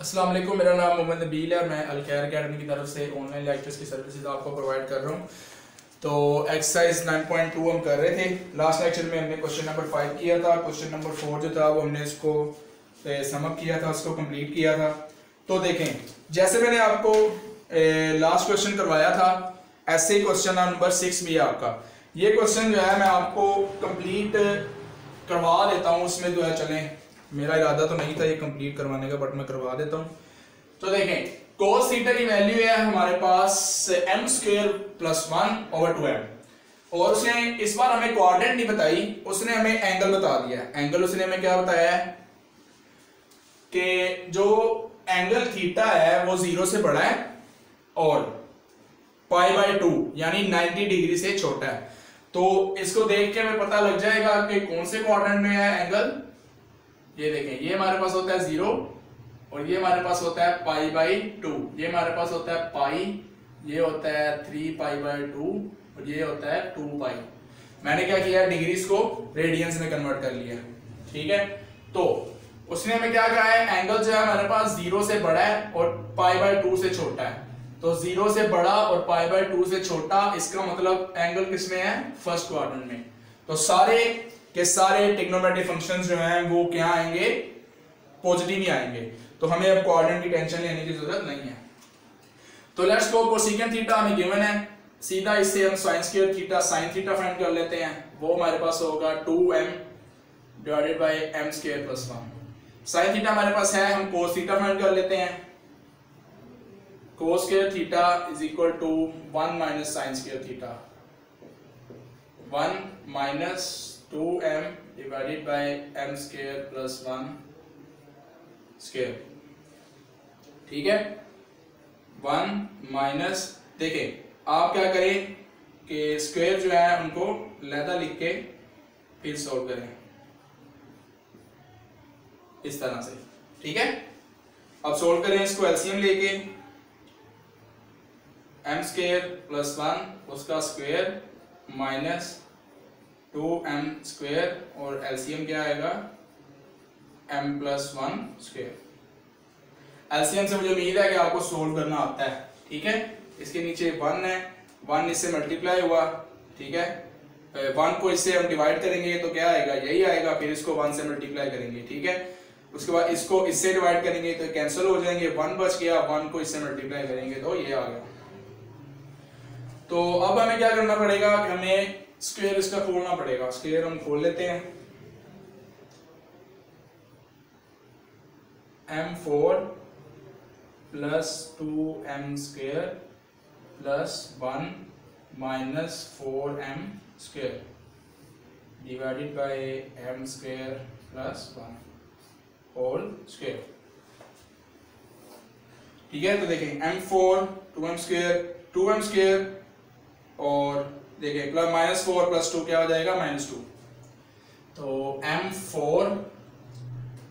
अस्सलाम वालेकुम, मेरा नाम मोहम्मद नबील है और मैं अलखैर अकेडमी की तरफ से ऑनलाइन लेक्चर्स की सर्विसेज आपको प्रोवाइड कर रहा हूँ। तो एक्सरसाइज 9.2 हम कर रहे थे। लास्ट लेक्चर में हमने क्वेश्चन नंबर 5 किया था। क्वेश्चन नंबर 4 जो था वो हमने इसको समअप किया था, उसको कंप्लीट किया था। तो देखें, जैसे मैंने आपको लास्ट क्वेश्चन करवाया था, ऐसे ही क्वेश्चन नंबर 6 भी है आपका। ये क्वेश्चन जो है मैं आपको कंप्लीट करवा देता हूँ। उसमें जो है चलें, मेरा इरादा तो नहीं था ये कंप्लीट करवाने का, बट मैं करवा देता हूँ। तो देखें, cos थीटा की वैल्यू है हमारे पास m square plus 1 over 2m, और उसने इस बार हमें कोऑर्डिनेट नहीं बताई, उसने हमें एंगल बता दिया। एंगल उसने हमें क्या बताया है कि जो एंगल थीटा है वो 0 से बड़ा है और π/2 यानी 90 डिग्री से छोटा है। तो इसको देख के हमें पता लग जाएगा कि कौन से कोऑर्डिनेट में है एंगल। ये देखें, ये हमारे पास होता है 0 और ये हमारे पास होता है π/2। ये हमारे पास होता है पाई, ये होता है 3π/2 और ये होता है 2π। मैंने क्या किया, डिग्रीज को रेडियंस में कन्वर्ट कर लिया। ठीक है, तो उसने हमें क्या कहा है, एंगल जो है हमारे पास 0 से बड़ा है और π/2 से छोटा है। तो 0 से बड़ा और π/2 से छोटा, इसका मतलब एंगल किसमें है, फर्स्ट क्वाड्रेंट में। तो सारे के सारे ट्रिग्नोमेट्रिक फंक्शंस जो हैं वो क्या आएंगे, पॉजिटिव ही आएंगे। तो हमें अब कोऑर्डिनेट की टेंशन लेने की जरूरत नहीं है। तो लेट्स गो, कोसेकेंट थीटा हमें गिवन है, सीधा इससे हम sin square theta sin theta find कर लेते हैं। वो हमारे पास होगा 2m divided by m square plus 1। sin theta हमारे पास है, हम cos थीटा फाइंड कर लेते हैं। cos square theta is equal to 1 minus sin square theta, 1 minus 2m divided by m square plus 1 square. ठीक है, 1 माइनस, देखें आप क्या करें कि स्क्वायर जो है उनको लहदा लिख के फिर सॉल्व करें इस तरह से। ठीक है, अब सॉल्व करें इसको एलसीएम लेके, m स्क्वायर प्लस 1 उसका स्क्वायर माइनस 2m स्क्वायर और एलसीएम क्या आएगा, m प्लस 1 स्क्वायर। एलसीएम से मुझे उम्मीद है कि आपको सोल्व करना आता है। ठीक है, इसके नीचे 1 है, 1 इससे मल्टीप्लाई हुआ। ठीक है, 1 को इससे हम डिवाइड करेंगे तो क्या आएगा, यही आएगा। फिर इसको 1 से मल्टीप्लाई करेंगे। ठीक है, उसके बाद इसको इससे डिवाइड करेंगे तो कैंसिल हो जाएंगे, 1 बच गया। 1 को इससे मल्टीप्लाई करेंगे तो ये आ गया। तो अब हमें क्या करना पड़ेगा कि हमें स्क्वायर इसका खोलना पड़ेगा। स्क्वायर हम खोल लेते हैं, m4 plus 2m square plus 1 minus 4m square divided by m square plus 1 whole square. ठीक है, तो देखें m4 2m स्क्वायर और देखें प्लस माइनस 4 प्लस 2 क्या हो जाएगा, -2। तो m4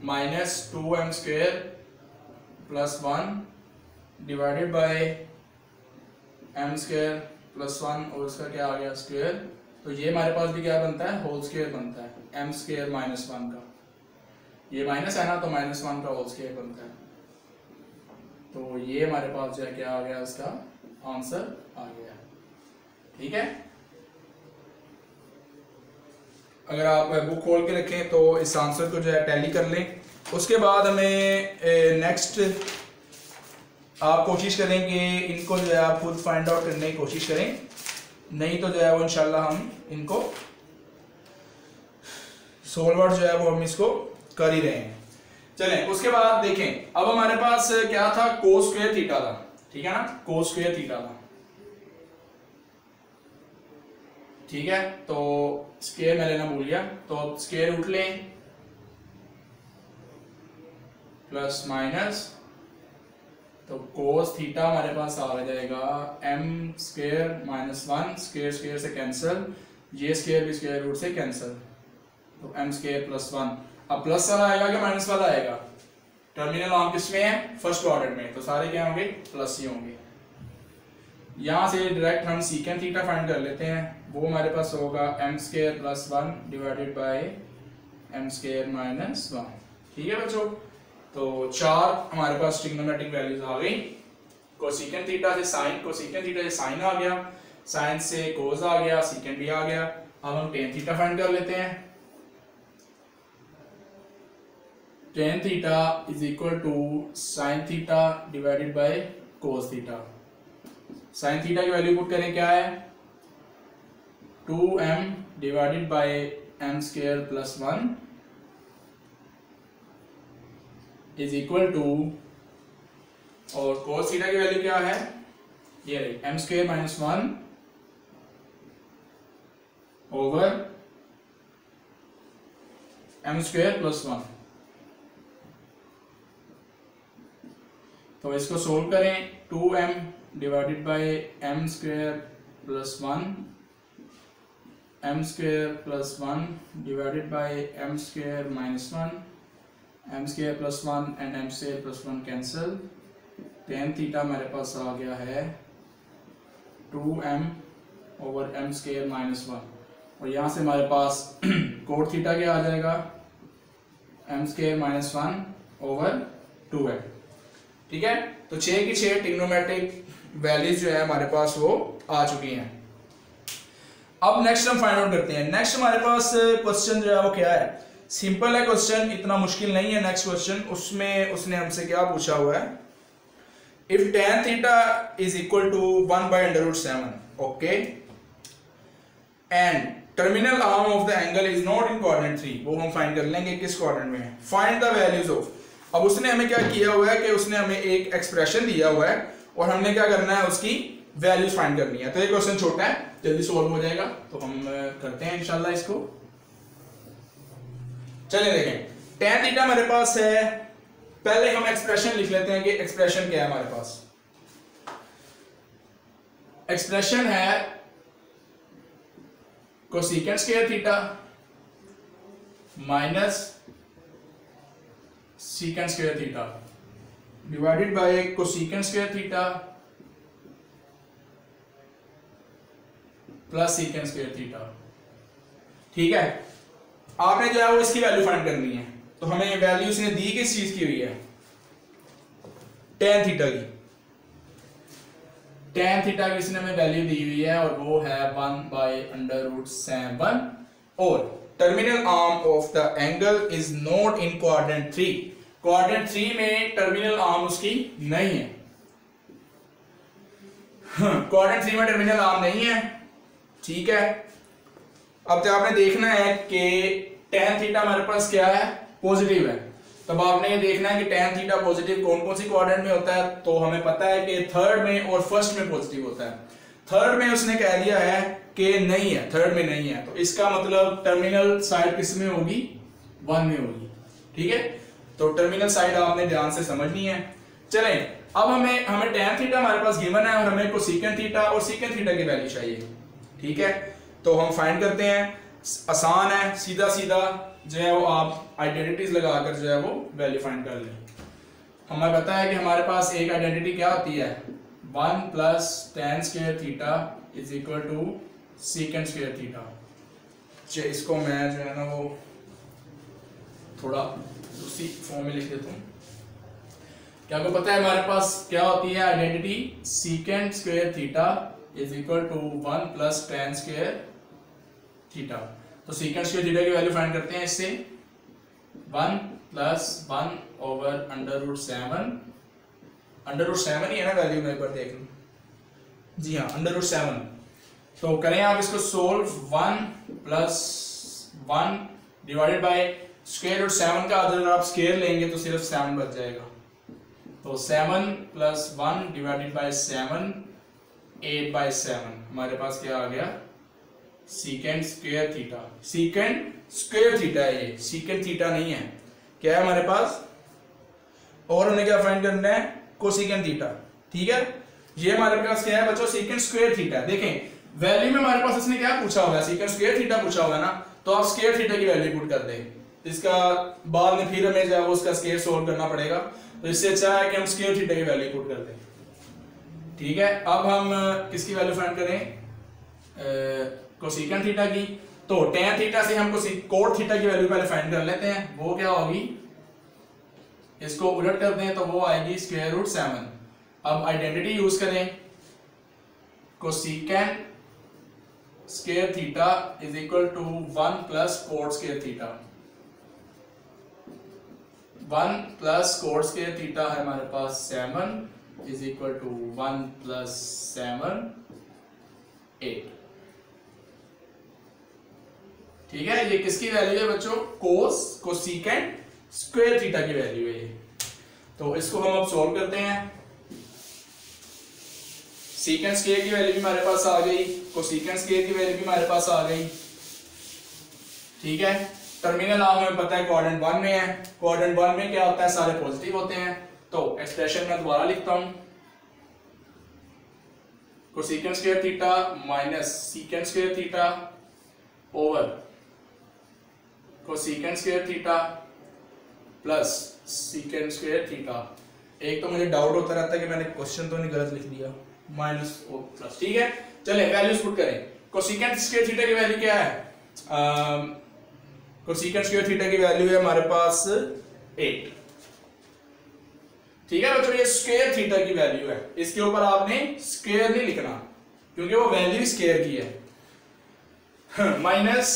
minus 2m square plus 1 divided by m square plus 1 और उसका क्या आ गया, स्क्वायर। तो ये हमारे पास भी क्या बनता है, होल स्क्वायर बनता है, m स्क्वायर माइनस 1 का, ये माइनस है ना, तो -1 का होल स्क्वायर बनता है। तो ये हमारे पास जो है क्या आ गया, इसका आंसर आ गया। ठीक है, अगर आप बुक खोल के रखें तो इस आंसर को जो है टैली कर लें। उसके बाद हमें नेक्स्ट आप कोशिश करें कि इनको जो है आप खुद फाइंड आउट करने की कोशिश करें, नहीं तो जो है वो इंशाल्लाह हम इनको सोल्वर जो है वो हम इसको कर ही रहे हैं। चलें, उसके बाद देखें, अब हमारे पास क्या था, कोस स्क्वायर थीटा था। ठीक है ना, कोस स्क्वायर थीटा था। ठीक है, तो स्क्वायर में लेना भूल गया, तो स्क्वायर रूट लें प्लस माइनस, तो कोस थीटा हमारे पास आ जाएगा m square minus 1, square square से कैंसिल, ये स्क्वायर भी स्क्वायर रूट से कैंसिल, तो m स्क्वायर प्लस 1। अब प्लस वाला आएगा कि माइनस वाला आएगा, टर्मिनल आर्म किसमें है, फर्स्ट क्वाड्रेंट में, तो सारे क्या होंगे, प्लस ही होंगे। यहां से डायरेक्ट हम सीकेंट थीटा फाइंड कर लेते हैं। वो हमारे पास होगा m square plus 1 divided by m square minus 1। ठीक है बच्चों, तो 4 हमारे पास ट्रिग्नोमेट्रिक वैल्यूज आ गई। कोसेकेंट थीटा से साइन, कोसेकेंट थीटा से साइन आ गया, साइन से कोस आ गया, सेकेंड भी आ गया। अब हम टेन थीटा फाइंड कर लेते हैं। Tan theta is equal to sine theta divided by cos theta. Sine theta की वैल्यू पुट करें, क्या है 2m divided by m square plus 1 is equal to, और कोस थीटा की वैल्यू क्या है, ये रही m square minus 1 over m square plus 1। तो इसको सोल्व करें, 2m divided by m square plus 1, m square plus 1 divided by m square minus 1, m square plus 1 and m square plus 1 cancel. Tan theta हमारे पास आ गया है 2m over m square minus 1, और यहाँ से हमारे पास कोट थीटा क्या आ जाएगा, m square minus 1 over 2m। ठीक है, तो 6 की 6 ट्रिग्नोमेट्रिक वैल्यूज जो है हमारे पास वो आ चुकी हैं। अब नेक्स्ट हम फाइंड आउट करते हैं। नेक्स्ट हमारे पास क्वेश्चन जो है वो क्या है, सिंपल है क्वेश्चन, इतना मुश्किल नहीं है। नेक्स्ट क्वेश्चन, उसमें उसने हमसे क्या पूछा हुआ है, if tan theta is equal to 1/√7, okay, and terminal arm of the angle is not in coordinate 3, वो हम फाइंड कर लेंगे किस कोऑर्डिनेट में है। फाइंड द वैल्यूज ऑफ, अब उसने हमें क्या किया हुआ है कि उसने हमें एक एक्सप्रेशन दिया हुआ है और हमने क्या करना है, उसकी वैल्यूज फाइंड करनी है। तो ये क्वेश्चन छोटा है, जल्दी सॉल्व हो जाएगा, तो हम करते हैं इंशाल्लाह इसको। चलिए देखें, tan थीटा हमारे पास है, पहले हम एक्सप्रेशन लिख लेते हैं कि एक्सप्रेशन क्या है हमारे पास। एक्सप्रेशन है cosecant square theta minus secant square theta divided bye cosecant square theta plus secant square theta. ठीक है, आपने जो है वो इसकी वैल्यू फाइंड करनी है। तो हमें वैल्यू इसने दी किस चीज की हुई है, tan थीटा की। tan थीटा की इसने हमें वैल्यू दी हुई है और वो है 1/√7, और terminal arm of the angle is not in coordinate 3। Coordinate 3 में टर्मिनल आर्म उसकी नहीं है, कोऑर्डिनेट 3 में टर्मिनल आर्म नहीं है। ठीक है, अब जब आपने देखना है कि tan थीटा हमारे पास क्या है, पॉजिटिव है, तब आपने ये देखना है कि tan थीटा पॉजिटिव कौन कौन सी कोऑर्डिनेट में होता है। तो हमें पता है कि थर्ड में और फर्स्ट में पॉजिटिव होता है। थर्ड में उसने कह दिया है कि नहीं है, थर्ड में नहीं है, तो इसका मतलब टर्मिनल साइड किस में होगी, 1 में होगी। ठीक है, तो टर्मिनल साइड आपने ध्यान से समझनी है। चलें, अब हमें tan थीटा हमारे पास गिवन है और हमें कोसेकेंट थीटा और सेकेंट थीटा की वैल्यू चाहिए। ठीक है, तो हम फाइंड करते हैं, आसान है, सीधा सीधा जो है वो आप आइडेंटिटीज लगाकर जो है वो वैल्यू फाइंड कर लें। हमें पता है कि हमारे पास एक आइडेंटिटी क्या होती है, 1 plus tan square theta is equal to secant square theta. इसको मैं जो है ना वो थोड़ा दूसरी फॉर्म में लिख देता हूँ। क्या आपको पता है हमारे पास क्या होती है identity, secant square theta is equal to 1 plus tan square theta. तो सेकेंट स्क्वायर थीटा की वैल्यू फाइंड करते हैं इससे, 1 प्लस 1 ओवर √7, √7 ही है ना वैल्यू, में पर देख लो, जी हाँ √7। तो करें आप इसको solve, 1 plus 1 divided by square root 7 का अगर आप स्क्वायर लेंगे तो सिर्फ 7 बच जाएगा। तो 7 प्लस 1 डिवाइडेड बाय 7, 8/7 हमारे पास क्या आ गया, secant square theta. Secant square theta है ये, सेकेंट थीटा नहीं है, क्या है हमारे पास। और हमें क्या फाइंड करना है, कोसेकेंट थीटा। ठीक है, ये हमारे पास क्या है बच्चों, सेकेंट स्क्वायर थीटा। देखें वैल्यू में हमारे पास इसने क्या पूछा हुआ है, सेकेंट स्क्वायर थीटा पूछा हुआ है ना, तो आप स्क्वायर थीटा की वैल्यू पुट कर दें। इसका बाद में फिर हमें जो है वो उसका स्क्वायर सोल्व करना पड़ेगा, तो इससे अच्छा है कि हम स्क्वायर थीटा की वैल्यू पुट कर दें। ठीक है, अब हम किसकी वैल्यू फाइंड करें, कोसेकेंट थीटा की। तो tan थीटा से हम कोट थीटा की वैल्यू पहले फाइंड कर लेते हैं, वो क्या होगी, इसको उलट कर दें तो वो आएगी स्क्वायर रूट 7। अब आइडेंटिटी यूज करें, cosecant square theta is equal to 1 plus cot square theta. 1 plus cot square theta है हमारे पास 7 इज इक्वल टू 1 प्लस 7 8। ठीक है, ये किसकी वैल्यू है बच्चों? कोसेकेंट स्क्वायर थीटा की वैल्यू है ये। तो इसको हम अब सॉल्व करते हैं। सीकेंट स्क्वायर की वैल्यू भी हमारे पास आ गई, कोसेकेंट स्क्वायर की वैल्यू भी हमारे पास आ गई। ठीक है, टर्मिनल आप हमें पता है क्वाड्रेंट 1 में है। क्वाड्रेंट 1 में क्या होता है? सारे पॉजिटिव होते हैं। तो एक्सप्रेशन में दोबारा लिखता हूं, cosecant square theta minus secant square theta over cosecant square theta plus secant square theta. एक तो मुझे डाउट होता रहता है कि मैंने क्वेश्चन तो नहीं गलत लिख दिया, माइनस और प्लस। ठीक है, चलिए वैल्यूज पुट करें। कोसेकेंट स्क्वायर थीटा की वैल्यू क्या है? कोसेकेंट स्क्वायर थीटा की वैल्यू है हमारे पास 8। ठीक है बच्चों, ये स्क्वायर थीटा की वैल्यू है, इसके ऊपर आपने स्क्वायर नहीं लिखना क्योंकि वो वैल्यू स्क्वायर की है। माइनस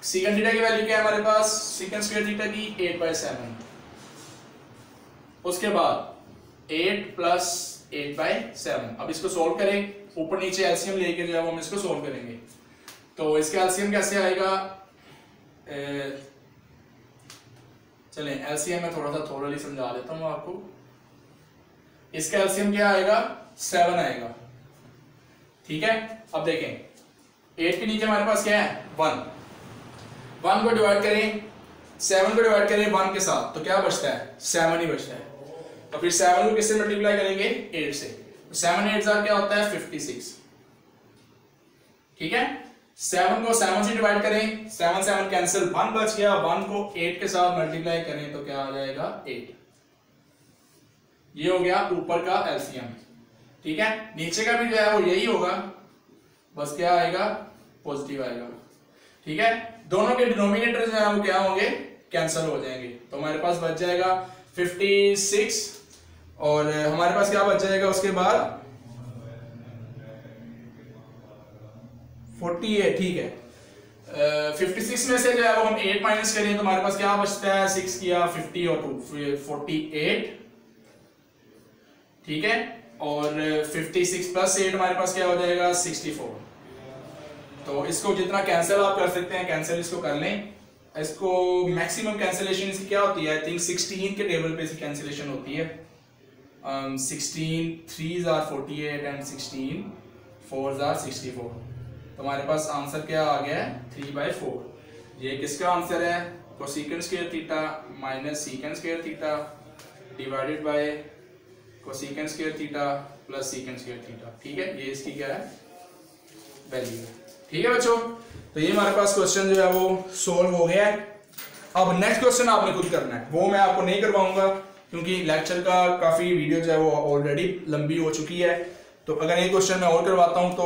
सीकेंट थीटा की वैल्यू क्या है हमारे पास? सीकेंट स्क्वायर थीटा की 8/7। उसके बाद 8 प्लस 8/7। अब इसको सोल्व करें, ऊपर नीचे एलसीएम लेके जो है हम इसको सोल्व करेंगे। तो इसका एलसीएम कैसे आएगा? चलें एलसीएम में थोड़ा समझा देता हूं आपको। इसका एलसीएम क्या आएगा? 7 आएगा। ठीक है, अब देखें 8 के नीचे हमारे पास क्या है? 1 को डिवाइड करें, 7 को डिवाइड करें 1 के साथ तो क्या बचता है? 7 ही बचता है। तो फिर 7 को किससे मल्टीप्लाई करेंगे? 8 से। 7 8 क्या होता है? 56। ठीक है, 7 को 7 से डिवाइड करें, 7 7 कैंसिल, 1 बच गया। 1 को 8 के साथ मल्टीप्लाई करें तो क्या आ जाएगा? 8। ये हो गया ऊपर का एलसीएम। ठीक है, नीचे का भी जो है वो यही होगा, बस क्या आएगा? पॉजिटिव आएगा। ठीक है, दोनों के डिनोमिनेटर जो है वो क्या होंगे? कैंसिल हो जाएंगे। तो हमारे पास बच जाएगा 56 और हमारे पास क्या बच जाएगा उसके बाद? 48। ठीक है, 56 में से जो है वो हम 8 माइनस करें तो हमारे पास क्या बचता है? 6 किया 50 और 2 48। ठीक है, और 56 प्लस 8 हमारे पास क्या हो जाएगा? 64। तो इसको जितना कैंसिल आप कर सकते हैं कैंसिल इसको कर लें। इसको मैक्सिमम कैंसिलेशन इसकी क्या होती है? आई थिंक 16 के टेबल पे इसकी कैंसिलेशन होती है। 16 3s are 48 and 16 4s are 64। तो हमारे पास आंसर क्या आ गया है? 3/4। ये किसका आंसर है? Cosecant square theta minus secant square theta divided bye cosecant square theta plus secant square theta. ठीक है, ये इसकी क्या है? वैल्यू है। ठीक है बच्चों, तो ये हमारे पास क्वेश्चन जो है वो सोल्व हो गया है। अब नेक्स्ट क्वेश्चन आपने खुद करना है, वो मैं आपको नहीं करवाऊंगा क्योंकि लेक्चर का काफी वीडियो जो है वो ऑलरेडी लंबी हो चुकी है। तो अगर ये क्वेश्चन मैं और करवाता हूं तो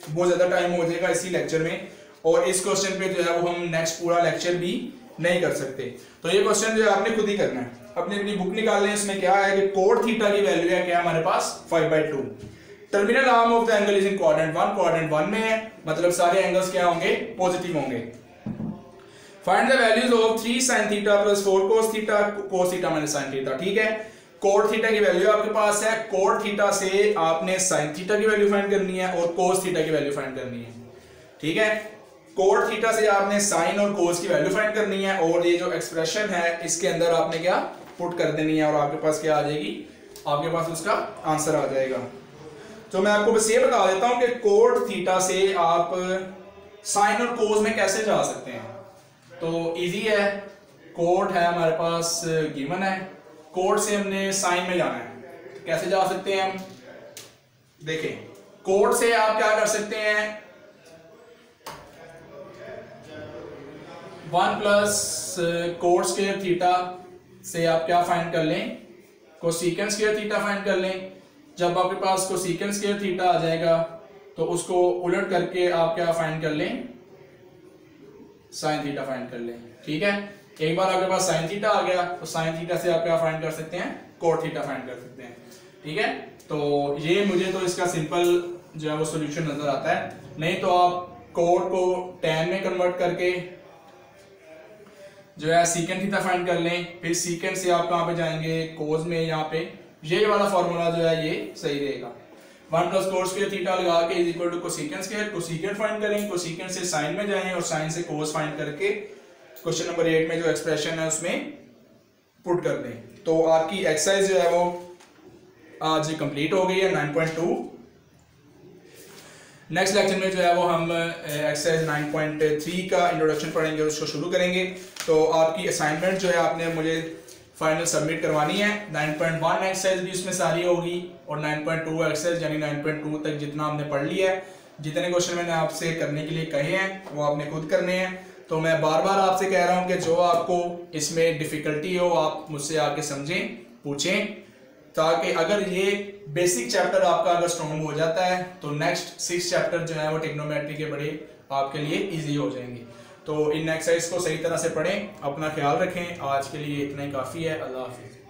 बहुत ज्यादा टाइम हो जाएगा इसी लेक्चर में, और इस क्वेश्चन पे जो है वो हम नेक्स्ट पूरा लेक्चर भी नहीं कर सकते। तो ये क्वेश्चन जो है आपने खुद ही करना है। अपनी बुक निकाल लें, इसमें क्या है कि कोट थीटा की वैल्यू है क्या हमारे पास? 5/2। Terminal arm of the angle is in quadrant 1। Quadrant 1 में है, मतलब सारे एंगल्स क्या होंगे? पॉजिटिव होंगे। Find the values of 3 sin theta plus 4 cos theta cos theta minus sin theta. ठीक है, कोट थीटा की वैल्यू आपके पास है। कोट थीटा से आपने sin थीटा की वैल्यू फाइंड करनी है और cos थीटा की वैल्यू फाइंड करनी है। ठीक है, कोट थीटा से आपने sin और cos की वैल्यू फाइंड करनी है और ये जो एक्सप्रेशन है इसके अंदर आपने क्या पुट कर देनी है और आपके पास क्या आ जाएगी? आपके पास उसका आंसर आ जाएगा। तो मैं आपको बस ये बता देता हूं कि कोट थीटा से आप साइन और कोस में कैसे जा सकते हैं। तो इजी है, कोट है हमारे पास गिवन है, कोट से हमने साइन में जाना है, तो कैसे जा सकते हैं हम? देखें, कोट से आप क्या कर सकते हैं? 1 प्लस कोट स्क्वायर थीटा से आप क्या फाइंड कर लें? कोसेकेंट स्क्वायर थीटा फाइंड कर लें। जब आपके पास कोसेकेंट स्क्वायर थीटा आ जाएगा तो उसको उलट करके आप क्या फाइंड कर लें? साइन थीटा फाइंड कर लें। ठीक है, एक बार आपके पास साइन थीटा आ गया तो साइन थीटा से आप क्या फाइंड कर सकते हैं, कोट थीटा फाइंड कर सकते हैं। ठीक है, तो ये मुझे तो इसका सिंपल जो है वो सोल्यूशन नजर आता है। नहीं तो आप कोट को tan में कन्वर्ट करके जो है सीकेंट थीटा फाइंड कर लें, फिर सीकेंट से आप कहां पे जाएंगे, कोस में। यहाँ पे ये वाला फॉर्मूला जो है ये सही रहेगा। 1 प्लस कोस स्क्वायर थीटा लगा के is equal to cosecant square, cosecant फाइंड करेंगे, कोसेकेंट से साइन में जाएं और साइन से कोस फाइंड करके क्वेश्चन नंबर 8 में जो एक्सप्रेशन है उसमें पुट कर दें। तो आपकी एक्सरसाइज जो है वो आज कंप्लीट हो गई है 9.2। नेक्स्ट लेक्चर में जो है वो हम एक्सरसाइज 9.3 का इंट्रोडक्शन पढ़ेंगे, उसको शुरू करेंगे। तो आपकी असाइनमेंट जो है आपने मुझे फाइनल सबमिट करवानी है। 9.1 एक्सरसाइज भी उसमें सारी होगी और 9.2 एक्सरसाइज यानी 9.2 तक जितना हमने पढ़ लिया है, जितने क्वेश्चन मैंने आपसे करने के लिए कहे हैं वो आपने खुद करने हैं। तो मैं बार बार आपसे कह रहा हूं कि जो आपको इसमें डिफिकल्टी हो आप मुझसे आके समझें, पूछें, ताकि अगर ये बेसिक चैप्टर आपका अगर स्ट्रॉन्ग हो जाता है तो नेक्स्ट 6 चैप्टर जो है वो ट्रिग्नोमेट्री के बड़े आपके लिए इजी हो जाएंगे। तो इन एक्सरसाइज को सही तरह से पढ़ें, अपना ख्याल रखें। आज के लिए इतना ही काफ़ी है। अल्लाह हाफिज़।